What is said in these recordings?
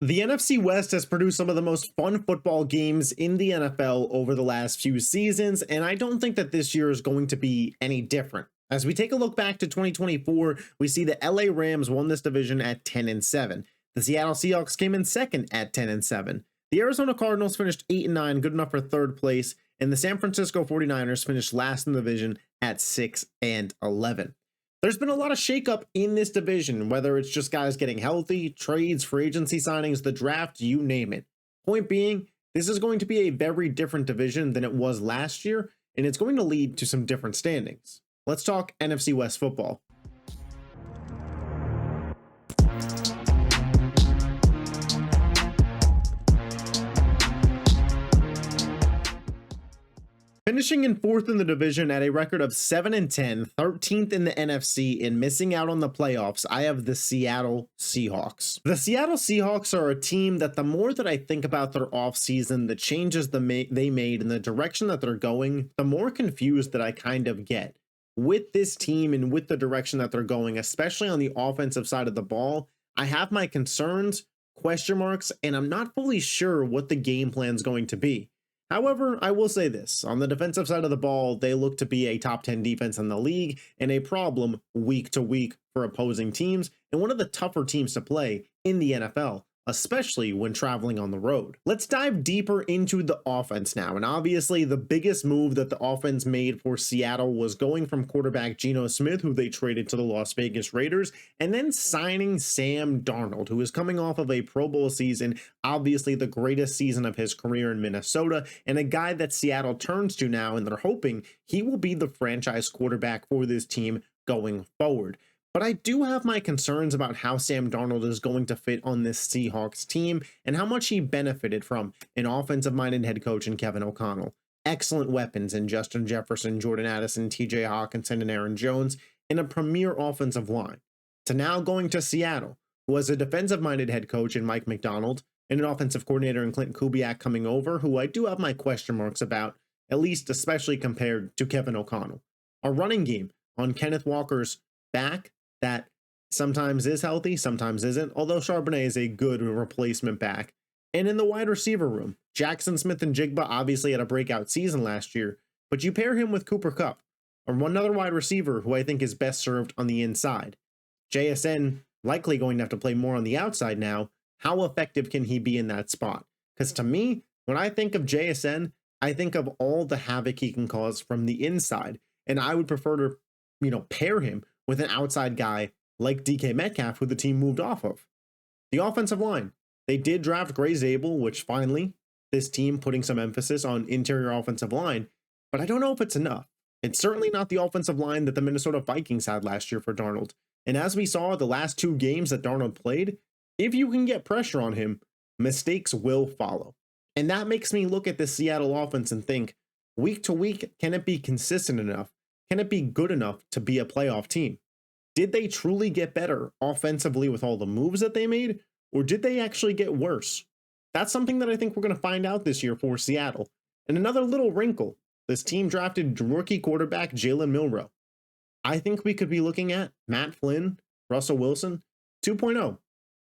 The NFC West has produced some of the most fun football games in the NFL over the last few seasons, and I don't think that this year is going to be any different. As we take a look back to 2024, we see the LA Rams won this division at 10-7. The Seattle Seahawks came in second at 10-7. The Arizona Cardinals finished 8-9, good enough for third place, and the San Francisco 49ers finished last in the division at 6-11. There's been a lot of shakeup in this division, whether it's just guys getting healthy, trades, free agency signings, the draft, you name it. Point being, this is going to be a very different division than it was last year, and it's going to lead to some different standings. Let's talk NFC West football. Finishing in fourth in the division at a record of 7-10, 13th in the NFC, and missing out on the playoffs, I have the Seattle Seahawks. The Seattle Seahawks are a team that the more that I think about their offseason, the changes they made, and the direction that they're going, the more confused that I kind of get. With this team and with the direction that they're going, especially on the offensive side of the ball, I have my concerns, question marks, and I'm not fully sure what the game plan is going to be. However, I will say this, on the defensive side of the ball, they look to be a top 10 defense in the league and a problem week to week for opposing teams and one of the tougher teams to play in the NFL, especially when traveling on the road. Let's dive deeper into the offense now. And obviously the biggest move that the offense made for Seattle was going from quarterback Geno Smith, who they traded to the Las Vegas Raiders, and then signing Sam Darnold, who is coming off of a Pro Bowl season, obviously the greatest season of his career in Minnesota, and a guy that Seattle turns to now, and they're hoping he will be the franchise quarterback for this team going forward. But I do have my concerns about how Sam Darnold is going to fit on this Seahawks team and how much he benefited from an offensive-minded head coach in Kevin O'Connell. Excellent weapons in Justin Jefferson, Jordan Addison, TJ Hawkinson, and Aaron Jones, and a premier offensive line. To now going to Seattle, who has a defensive-minded head coach in Mike McDonald and an offensive coordinator in Clinton Kubiak coming over, who I do have my question marks about, at least especially compared to Kevin O'Connell. A running game on Kenneth Walker's back that sometimes is healthy, sometimes isn't, although Charbonnet is a good replacement back. And in the wide receiver room, Jackson Smith and Jigba obviously had a breakout season last year, but you pair him with Cooper Kupp, or one other wide receiver who I think is best served on the inside. JSN likely going to have to play more on the outside now. How effective can he be in that spot? Because to me, when I think of JSN, I think of all the havoc he can cause from the inside, and I would prefer to, pair him with an outside guy like DK Metcalf, who the team moved off of. The offensive line. They did draft Gray Zabel, which finally, this team putting some emphasis on interior offensive line, but I don't know if it's enough. It's certainly not the offensive line that the Minnesota Vikings had last year for Darnold. And as we saw the last two games that Darnold played, if you can get pressure on him, mistakes will follow. And that makes me look at the Seattle offense and think, week to week, can it be consistent enough? Can it be good enough to be a playoff team? Did they truly get better offensively with all the moves that they made, or did they actually get worse? That's something that I think we're going to find out this year for Seattle. And another little wrinkle, this team drafted rookie quarterback Jalen Milroe. I think we could be looking at Matt Flynn, Russell Wilson 2.0.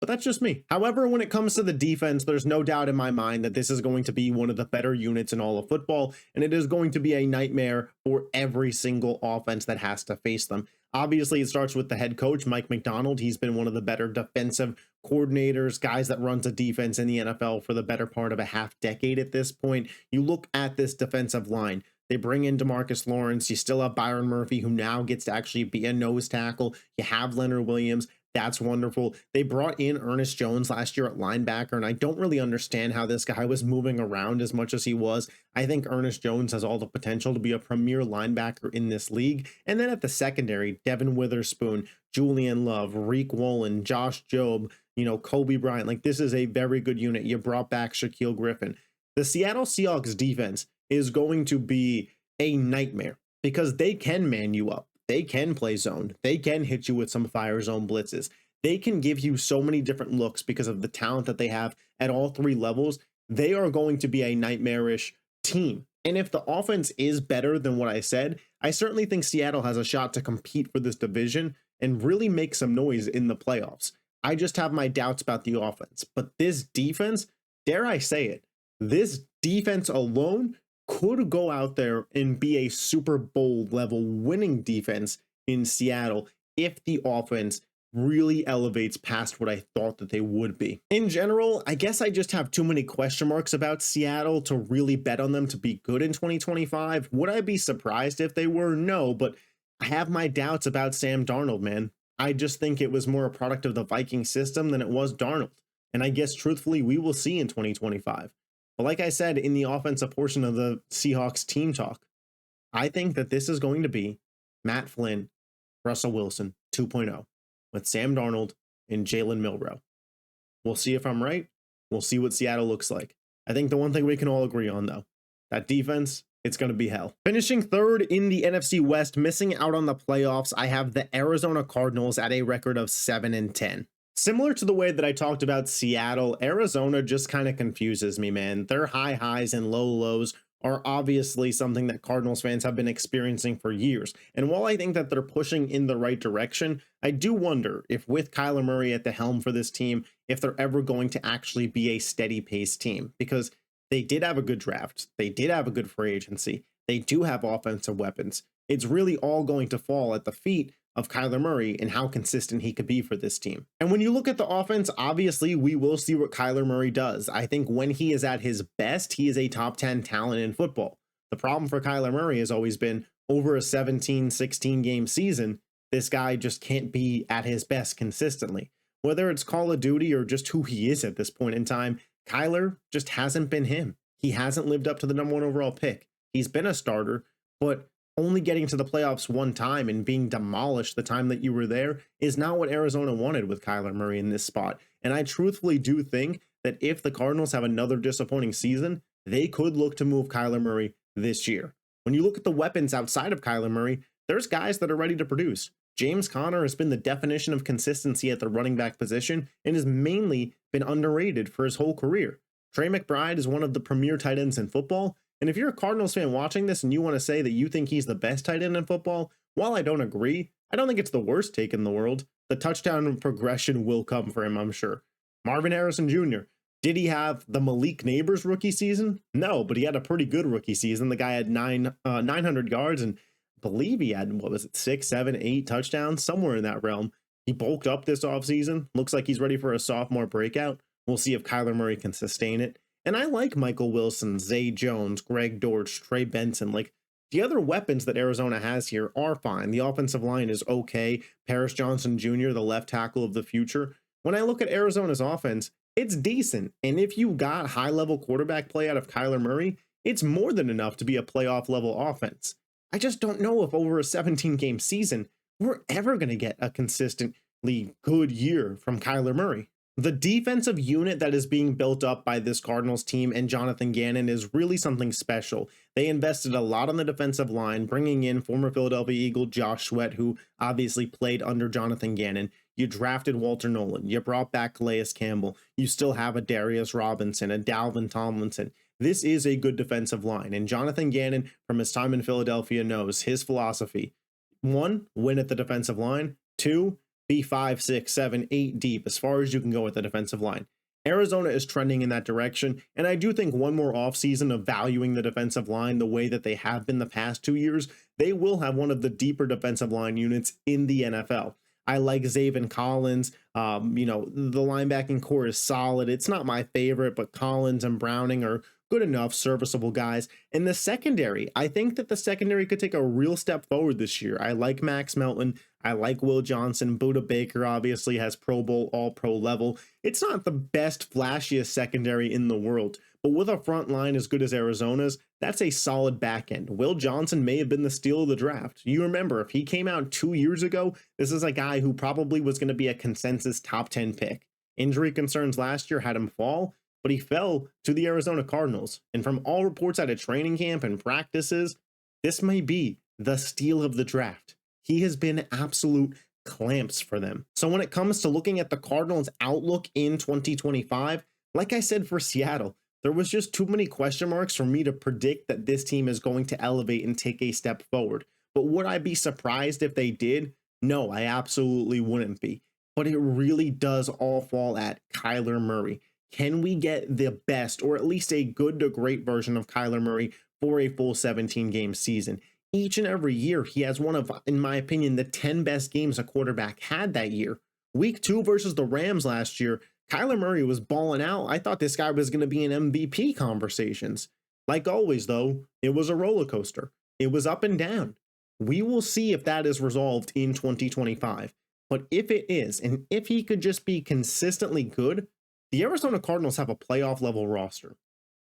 But that's just me. However, when it comes to the defense, there's no doubt in my mind that this is going to be one of the better units in all of football, and it is going to be a nightmare for every single offense that has to face them. Obviously, it starts with the head coach, Mike McDonald. He's been one of the better defensive coordinators, guys that runs a defense in the NFL for the better part of a half decade at this point. You look at this defensive line. They bring in DeMarcus Lawrence. You still have Byron Murphy, who now gets to actually be a nose tackle. You have Leonard Williams. That's wonderful. They brought in Ernest Jones last year at linebacker, and I don't really understand how this guy was moving around as much as he was. I think Ernest Jones has all the potential to be a premier linebacker in this league. And then at the secondary, Devin Witherspoon, Julian Love, Reek Woolen, Josh Jobe, Kobe Bryant. Like, this is a very good unit. You brought back Shaquille Griffin. The Seattle Seahawks defense is going to be a nightmare because they can man you up. They can play zone. They can hit you with some fire zone blitzes. They can give you so many different looks because of the talent that they have at all three levels. They are going to be a nightmarish team. And if the offense is better than what I said, I certainly think Seattle has a shot to compete for this division and really make some noise in the playoffs. I just have my doubts about the offense. But this defense, dare I say it, this defense alone could go out there and be a Super Bowl level winning defense in Seattle if the offense really elevates past what I thought that they would be. In general, I guess I just have too many question marks about Seattle to really bet on them to be good in 2025. Would I be surprised if they were? No, but I have my doubts about Sam Darnold, man. I just think it was more a product of the Viking system than it was Darnold. And I guess truthfully, we will see in 2025. But like I said in the offensive portion of the Seahawks team talk, I think that this is going to be Matt Flynn, Russell Wilson 2.0 with Sam Darnold and Jalen Milroe. We'll see if I'm right. We'll see what Seattle looks like. I think the one thing we can all agree on, though, that defense, it's going to be hell. Finishing third in the NFC West, missing out on the playoffs, I have the Arizona Cardinals at a record of 7-10. Similar to the way that I talked about Seattle, Arizona just kind of confuses me, man. Their high highs and low lows are obviously something that Cardinals fans have been experiencing for years. And while I think that they're pushing in the right direction, I do wonder if with Kyler Murray at the helm for this team, if they're ever going to actually be a steady pace team, because they did have a good draft. They did have a good free agency. They do have offensive weapons. It's really all going to fall at the feet of Kyler Murray and how consistent he could be for this team. And when you look at the offense, obviously we will see what Kyler Murray does. I think when he is at his best, he is a top 10 talent in football. The problem for Kyler Murray has always been over a 17, 16 game season, this guy just can't be at his best consistently. Whether it's Call of Duty or just who he is at this point in time, Kyler just hasn't been him. He hasn't lived up to the #1 overall pick. He's been a starter, but only getting to the playoffs one time and being demolished the time that you were there is not what Arizona wanted with Kyler Murray in this spot. And I truthfully do think that if the Cardinals have another disappointing season, they could look to move Kyler Murray this year. When you look at the weapons outside of Kyler Murray, there's guys that are ready to produce. James Conner has been the definition of consistency at the running back position and has mainly been underrated for his whole career. Trey McBride is one of the premier tight ends in football. And if you're a Cardinals fan watching this and you want to say that you think he's the best tight end in football, while I don't agree, I don't think it's the worst take in the world. The touchdown progression will come for him, I'm sure. Marvin Harrison Jr., did he have the Malik Neighbors rookie season? No, but he had a pretty good rookie season. The guy had 900 yards and I believe he had, 6, 7, 8 touchdowns, somewhere in that realm. He bulked up this offseason. Looks like he's ready for a sophomore breakout. We'll see if Kyler Murray can sustain it. And I like Michael Wilson, Zay Jones, Greg Dortch, Trey Benson. Like, the other weapons that Arizona has here are fine. The offensive line is okay. Paris Johnson Jr., the left tackle of the future. When I look at Arizona's offense, it's decent. And if you got high-level quarterback play out of Kyler Murray, it's more than enough to be a playoff-level offense. I just don't know if over a 17-game season, we're ever going to get a consistently good year from Kyler Murray. The defensive unit that is being built up by this Cardinals team and Jonathan Gannon is really something special. They invested a lot on the defensive line, bringing in former Philadelphia Eagle Josh Sweat, who obviously played under Jonathan Gannon. You drafted Walter Nolan. You brought back Calais Campbell. You still have a Darius Robinson, a Dalvin Tomlinson. This is a good defensive line, and Jonathan Gannon, from his time in Philadelphia, knows his philosophy. 1, win at the defensive line. 2, be 5, 6, 7, 8 deep as far as you can go with the defensive line. Arizona is trending in that direction, and I do think one more offseason of valuing the defensive line the way that they have been the past 2 years, they will have one of the deeper defensive line units in the NFL. I like Zaven Collins. The linebacking core is solid. It's not my favorite, but Collins and Browning are good enough, serviceable guys. And the secondary, I think that the secondary could take a real step forward this year. I like Max Melton. I like Will Johnson. Budda Baker obviously has Pro Bowl, all pro level. It's not the best, flashiest secondary in the world, but with a front line as good as Arizona's, that's a solid back end. Will Johnson may have been the steal of the draft. You remember, if he came out 2 years ago, this is a guy who probably was going to be a consensus top 10 pick. Injury concerns last year had him fall, but he fell to the Arizona Cardinals. And from all reports out of training camp and practices, this may be the steal of the draft. He has been absolute clamps for them. So when it comes to looking at the Cardinals' outlook in 2025, like I said for Seattle, there was just too many question marks for me to predict that this team is going to elevate and take a step forward. But would I be surprised if they did? No, I absolutely wouldn't be. but it really does all fall at Kyler Murray. Can we get the best, or at least a good to great version of Kyler Murray for a full 17-game season? Each and every year, he has one of, in my opinion, the 10 best games a quarterback had that year. Week 2 versus the Rams last year, Kyler Murray was balling out. I thought this guy was going to be in MVP conversations. Like always, though, it was a roller coaster. It was up and down. We will see if that is resolved in 2025. But if it is, and if he could just be consistently good, the Arizona Cardinals have a playoff level roster.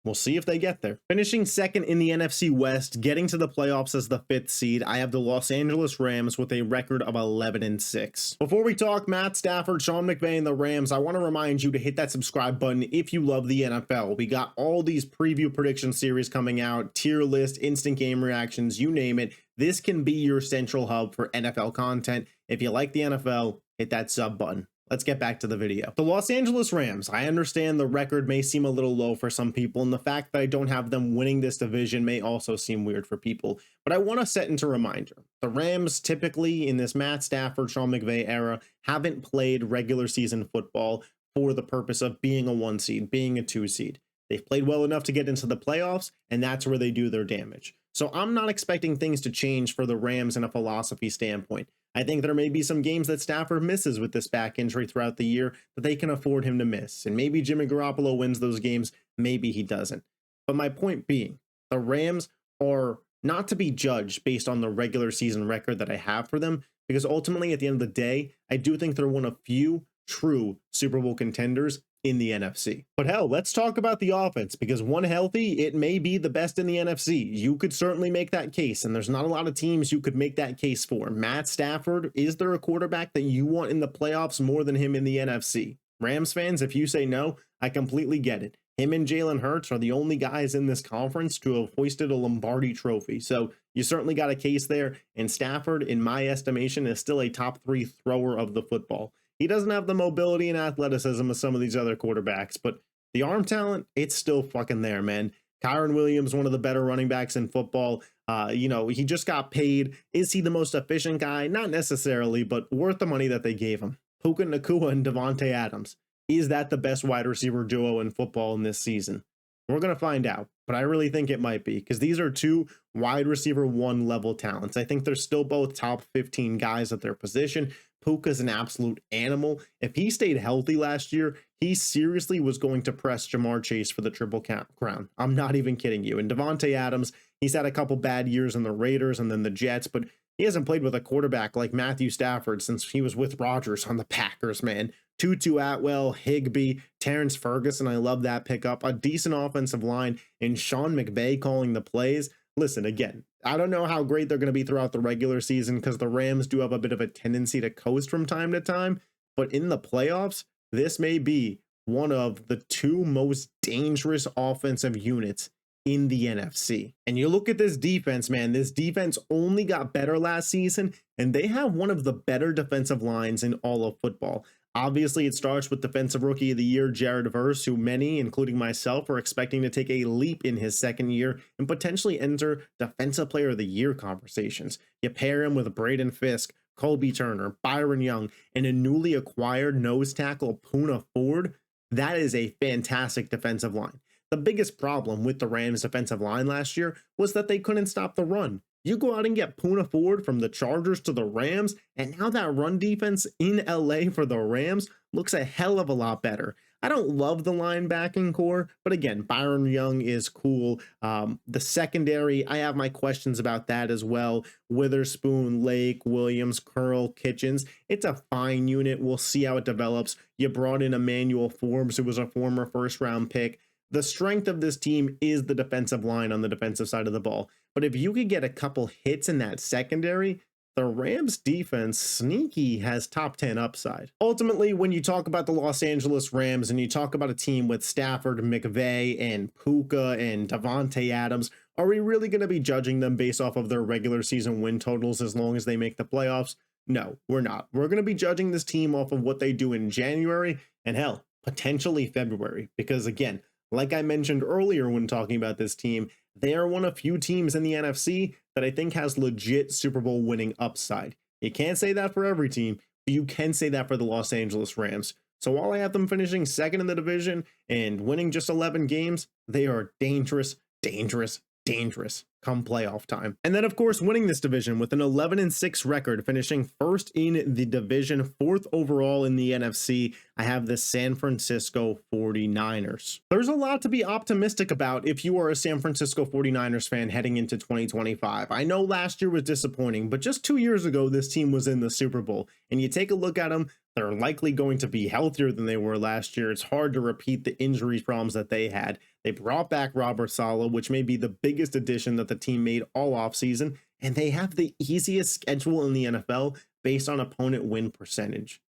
We'll see if they get there. Finishing second in the NFC West, getting to the playoffs as the 5th seed, I have the Los Angeles Rams with a record of 11-6. Before we talk Matt Stafford, Sean McVay, and the Rams, I want to remind you to hit that subscribe button if you love the NFL. We got all these preview prediction series coming out, tier list, instant game reactions, you name it. This can be your central hub for NFL content. If you like the NFL, hit that sub button. Let's get back to the video. The Los Angeles Rams, I understand the record may seem a little low for some people, and the fact that I don't have them winning this division may also seem weird for people, but I want to set into reminder. The Rams typically in this Matt Stafford, Sean McVay era haven't played regular season football for the purpose of being a 1 seed, being a 2 seed. They've played well enough to get into the playoffs, and that's where they do their damage. So I'm not expecting things to change for the Rams in a philosophy standpoint. I think there may be some games that Stafford misses with this back injury throughout the year that they can afford him to miss. And maybe Jimmy Garoppolo wins those games, maybe he doesn't. But my point being, the Rams are not to be judged based on the regular season record that I have for them, because ultimately at the end of the day, I do think they're one of few true Super Bowl contenders in the NFC. But hell, let's talk about the offense, because one healthy, it may be the best in the NFC. You could certainly make that case, and there's not a lot of teams you could make that case for. Matt Stafford, is there a quarterback that you want in the playoffs more than him in the NFC? Rams fans, if you say no, I completely get it. Him and Jalen Hurts are the only guys in this conference to have hoisted a Lombardi trophy. So you certainly got a case there, and Stafford, in my estimation, is still a top 3 thrower of the football. He doesn't have the mobility and athleticism of some of these other quarterbacks, but the arm talent, it's still fucking there, man. Kyron Williams, one of the better running backs in football. He just got paid. Is he the most efficient guy? Not necessarily, but worth the money that they gave him. Puka Nacua and Davante Adams. Is that the best wide receiver duo in football in this season? We're going to find out, but I really think it might be, because these are 2 wide receiver 1 level talents. I think they're still both top 15 guys at their position. Puka's an absolute animal. If he stayed healthy last year, he seriously was going to press Jamar Chase for the triple crown. I'm not even kidding you. And Davante Adams, he's had a couple bad years in the Raiders and then the Jets, but he hasn't played with a quarterback like Matthew Stafford since he was with Rodgers on the Packers, man. Tutu Atwell, Higbee, Terrence Ferguson, I love that pickup. A decent offensive line, and Sean McVay calling the plays. Listen, again, I don't know how great they're going to be throughout the regular season, because the Rams do have a bit of a tendency to coast from time to time, but in the playoffs, this may be one of the 2 most dangerous offensive units in the NFC. And you look at this defense, man, this defense only got better last season, and they have one of the better defensive lines in all of football. Obviously, it starts with Defensive Rookie of the Year, Jared Verse, who many, including myself, are expecting to take a leap in his second year and potentially enter Defensive Player of the Year conversations. You pair him with Braden Fisk, Colby Turner, Byron Young, and a newly acquired nose tackle, Poona Ford. That is a fantastic defensive line. The biggest problem with the Rams' defensive line last year was that they couldn't stop the run. You go out and get Poona Ford from the Chargers to the Rams, and now that run defense in LA for the Rams looks a hell of a lot better. I don't love the linebacking core, but again, Byron Young is cool. The secondary, I have my questions about that as well. Witherspoon, Lake, Williams, Curl, Kitchens. It's a fine unit. We'll see how it develops. You brought in Emmanuel Forbes, who was a former first-round pick. The strength of this team is the defensive line on the defensive side of the ball. But if you could get a couple hits in that secondary, the Rams defense sneaky has top 10 upside. Ultimately, when you talk about the Los Angeles Rams and you talk about a team with Stafford, McVay, and Puka and Davante Adams, are we really going to be judging them based off of their regular season win totals as long as they make the playoffs? No, we're not. We're going to be judging this team off of what they do in January and hell, potentially February. Because again, like I mentioned earlier when talking about this team, they are one of few teams in the NFC that I think has legit Super Bowl winning upside. You can't say that for every team, You can say that for the Los Angeles Rams. So while I have them finishing second in the division and winning just 11 games, they are dangerous, dangerous, dangerous come playoff time. And then of course winning this division with an 11-6 record, finishing first in the division, fourth overall in the NFC, I have the San Francisco 49ers. There's a lot to be optimistic about if you are a San Francisco 49ers fan heading into 2025. I know last year was disappointing, but just 2 years ago this team was in the Super Bowl, and you take a look at them, they're likely going to be healthier than they were last year. It's hard to repeat the injury problems that they had. They brought back Robert Saleh, which may be the biggest addition that the team made all offseason, and they have the easiest schedule in the NFL based on opponent win percentage.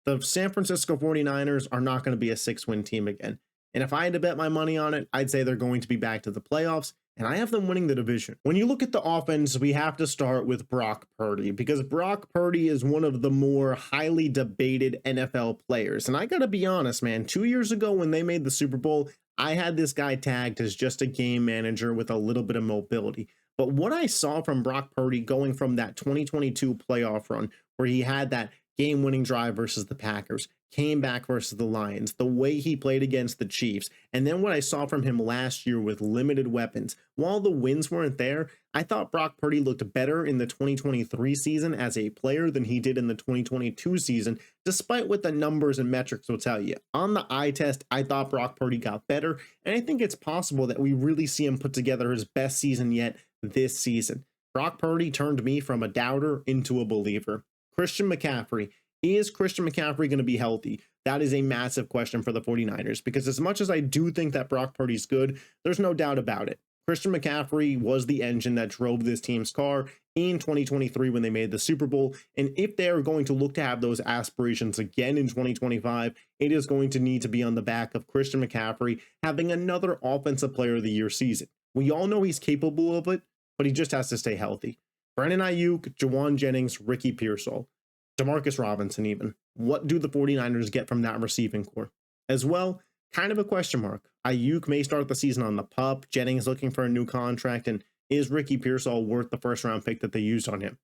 The San Francisco 49ers are not going to be a 6-win team again. And if I had to bet my money on it, I'd say they're going to be back to the playoffs, and I have them winning the division. When you look at the offense, we have to start with Brock Purdy, because Brock Purdy is one of the more highly debated NFL players. And I got to be honest, man, 2 years ago when they made the Super Bowl, I had this guy tagged as just a game manager with a little bit of mobility. But what I saw from Brock Purdy going from that 2022 playoff run where he had that game-winning drive versus the Packers, came back versus the Lions, the way he played against the Chiefs, and then what I saw from him last year with limited weapons, while the wins weren't there, I thought Brock Purdy looked better in the 2023 season as a player than he did in the 2022 season, despite what the numbers and metrics will tell you. On the eye test, I thought Brock Purdy got better, and I think it's possible that we really see him put together his best season yet this season. Brock Purdy turned me from a doubter into a believer. Christian McCaffrey. Is Christian McCaffrey going to be healthy? That is a massive question for the 49ers, because as much as I do think that Brock Purdy's good, there's no doubt about it. Christian McCaffrey was the engine that drove this team's car in 2023 when they made the Super Bowl. And if they are going to look to have those aspirations again in 2025, it is going to need to be on the back of Christian McCaffrey having another Offensive Player of the Year season. We all know he's capable of it, but he just has to stay healthy. Brandon Ayuk, Jawan Jennings, Ricky Pearsall, Demarcus Robinson even. What do the 49ers get from that receiving core? As well, kind of a question mark. Ayuk may start the season on the pup, Jennings looking for a new contract, and is Ricky Pearsall worth the first-round pick that they used on him?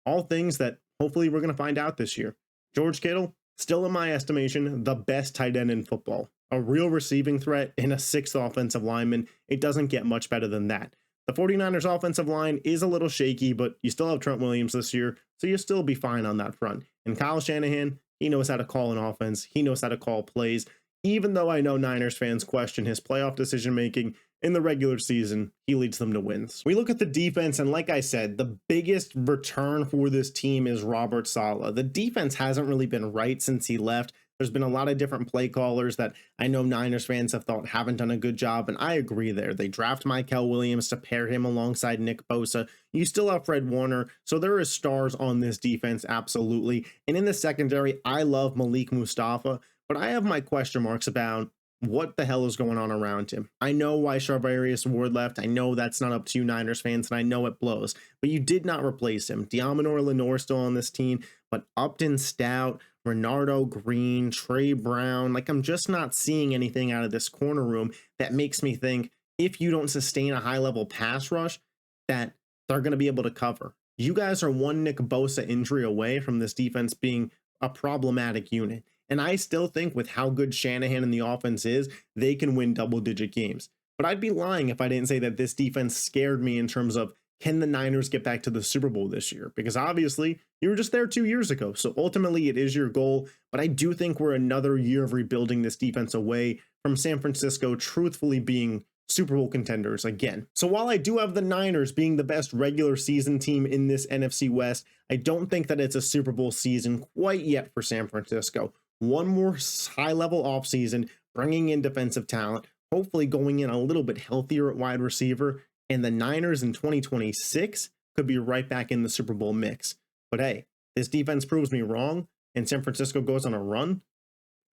All things that hopefully we're going to find out this year. George Kittle, still in my estimation, the best tight end in football. A real receiving threat and a sixth offensive lineman. It doesn't get much better than that. The 49ers offensive line is a little shaky, but you still have Trent Williams this year, so you'll still be fine on that front. And Kyle Shanahan, he knows how to call an offense. He knows how to call plays. Even though I know Niners fans question his playoff decision-making in the regular season, he leads them to wins. We look at the defense, and like I said, the biggest return for this team is Robert Saleh. The defense hasn't really been right since he left. There's been a lot of different play callers that I know Niners fans have thought haven't done a good job, and I agree there. They draft Mykel Williams to pair him alongside Nick Bosa. You still have Fred Warner, so there is stars on this defense, absolutely. And in the secondary, I love Malik Mustafa, but I have my question marks about what the hell is going on around him. I know why Charvarius Ward left. I know that's not up to you Niners fans, and I know it blows, but you did not replace him. Deommodore Lenoir still on this team, but Upton Stout, Renardo Green, Trey Brown, like I'm just not seeing anything out of this corner room that makes me think if you don't sustain a high-level pass rush, that they're going to be able to cover. You guys are one Nick Bosa injury away from this defense being a problematic unit. And I still think with how good Shanahan and the offense is, they can win double-digit games. But I'd be lying if I didn't say that this defense scared me in terms of, can the Niners get back to the Super Bowl this year? Because obviously, you were just there 2 years ago. So ultimately, it is your goal. But I do think we're another year of rebuilding this defense away from San Francisco truthfully being Super Bowl contenders again. So while I do have the Niners being the best regular season team in this NFC West, I don't think that it's a Super Bowl season quite yet for San Francisco. One more high-level offseason, bringing in defensive talent, hopefully going in a little bit healthier at wide receiver, and the Niners in 2026 could be right back in the Super Bowl mix. But hey, this defense proves me wrong, and San Francisco goes on a run.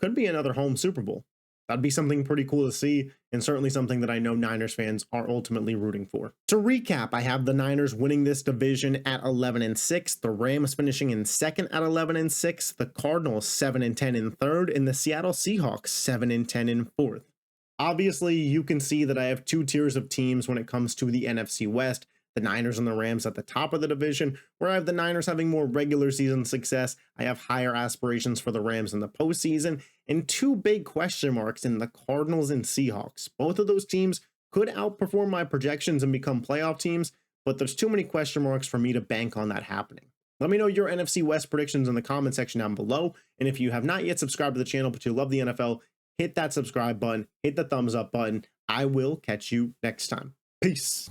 Could be another home Super Bowl. That'd be something pretty cool to see, and certainly something that I know Niners fans are ultimately rooting for. To recap, I have the Niners winning this division at 11-6, the Rams finishing in second at 11-6, the Cardinals 7-10 in third, and the Seattle Seahawks 7-10 in fourth. Obviously, you can see that I have two tiers of teams when it comes to the NFC West. the Niners and the Rams at the top of the division, where I have the Niners having more regular season success. I have higher aspirations for the Rams in the postseason, and two big question marks in the Cardinals and Seahawks. Both of those teams could outperform my projections and become playoff teams, but there's too many question marks for me to bank on that happening. Let me know your NFC West predictions in the comment section down below. And if you have not yet subscribed to the channel, but you love the NFL, hit that subscribe button, hit the thumbs up button. I will catch you next time. Peace.